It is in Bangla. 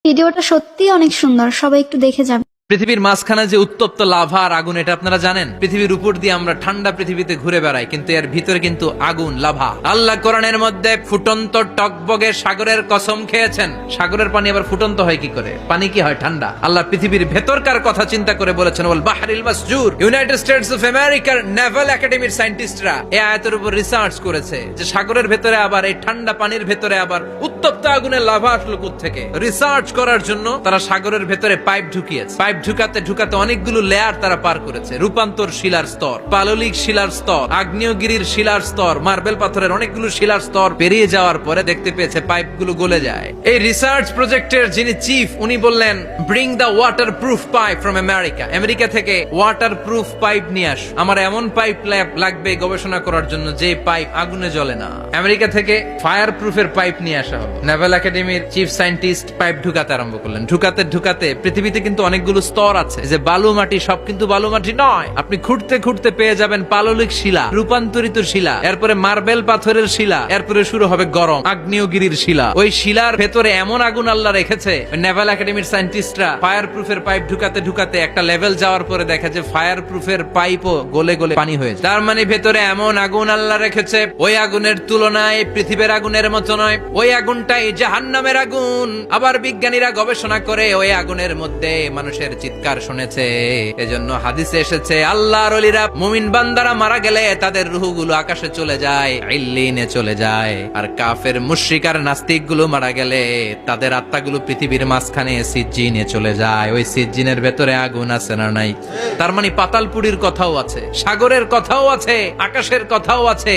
ভিডিওটা সত্যিই অনেক সুন্দর, সবাই একটু দেখে যাবে। পৃথিবীর মাঝখানে যে উত্তপ্ত লাভা আর আগুন, এটা আপনারা জানেন? পৃথিবীর উপর দিয়ে আমরা ঠান্ডা পৃথিবীতে ঘুরে বেড়াই, কিন্তু এর ভিতরে কিন্তু আগুন, লাভা। আল্লাহ কোরআনের মধ্যে ফুটন্ত টকবগে সাগরের কসম খেয়েছেন। সাগরের পানি আবার ফুটন্ত হয় কি করে? পানি কি হয়? ঠান্ডা। আল্লাহ পৃথিবীর ভেতরকার কথা চিন্তা করে বলেছেন, ওয়াল বাহরিল মাসজুর। ইউনাইটেড স্টেটস অফ আমেরিকার নেভাল একাডেমির সায়েন্টিস্টরা এই আয়াতের উপর রিসার্চ করেছে যে সাগরের ভেতরে আবার এই ঠান্ডা পানির ভেতরে আবার উত্তপ্ত আগুনের লাভা আসলো কোত্থেকে। রিসার্চ করার জন্য তারা সাগরের ভেতরে পাইপ ঢুকিয়েছে। পাইপ ঢুকাতে ঢুকাতে অনেকগুলো লেয়ার তারা পার করেছে। রূপান্তর শিলার স্তর, পাললিক শিলার স্তর, আগ্নেয়গিরির শিলার স্তর, মার্বেল পাথরের অনেকগুলো শিলার স্তর পেরিয়ে যাওয়ার পরে দেখতে পেয়েছে পাইপগুলো গলে যায়। এই রিসার্চ প্রজেক্টের যিনি চিফ, উনি বললেন, bring the water proof pipe from America. America থেকে ওয়াটার প্রুফ পাইপ নিয়ে আস। আমার এমন পাইপ লাগবে গবেষণা করার জন্য যে পাইপ আগুনে জ্বলে না। আমেরিকা থেকে ফায়ার প্রুফের পাইপ নিয়ে আসা হবে। নেভাল একাডেমির চিফ সায়েন্টিস্ট পাইপ ঢুকাতে আরম্ভ করলেন। ঢুকাতে ঢুকাতে পৃথিবীতে কিন্তু অনেকগুলো স্তর আছে, যে বালু মাটি সব কিন্তু বালু মাটি নয়। আপনি খুঁড়তে খুঁড়তে পেয়ে যাবেন পাললিক শিলা, রূপান্তরিত শিলা, এরপরে মার্বেল পাথরের শিলা, এরপরে শুরু হবে গরম আগ্নেয়গিরির শিলা। ওই শিলার ভেতরে এমন আগুন আল্লাহ রেখেছে, নেভাল একাডেমির সায়েন্টিস্টরা ফায়ার প্রুফের পাইপ ঢুকাতে ঢুকাতে একটা লেভেল যাওয়ার পরে দেখে যে ফায়ার প্রুফের পাইপও গলে গলে পানি হয়েছে। তার মানে ভেতরে এমন আগুন আল্লাহ রেখেছে, ওই আগুনের তুলনায় পৃথিবীর আগুনের মতো নয়। ওই আগুনটাই জাহান্নামের আগুন। আবার বিজ্ঞানীরা গবেষণা করে ওই আগুনের মধ্যে মানুষের চিৎকার শুনেছে। এজন্য হাদিসে এসেছে, আল্লাহর ওলিরা, মুমিন বান্দারা মারা গেলে তাদের রূহগুলো আকাশে চলে যায়, ইল্লিনে চলে যায়। আর কাফের মুশরিক আর নাস্তিক গুলো মারা গেলে তাদের আত্মাগুলো পৃথিবীর মাঝখানে সিজ্জিনে চলে যায়। ওই সিজ্জিনের ভেতরে আগুন আছে না নাই? তার মানে পাতালপুরীর কথাও আছে, সাগরের কথাও আছে, আকাশের কথাও আছে।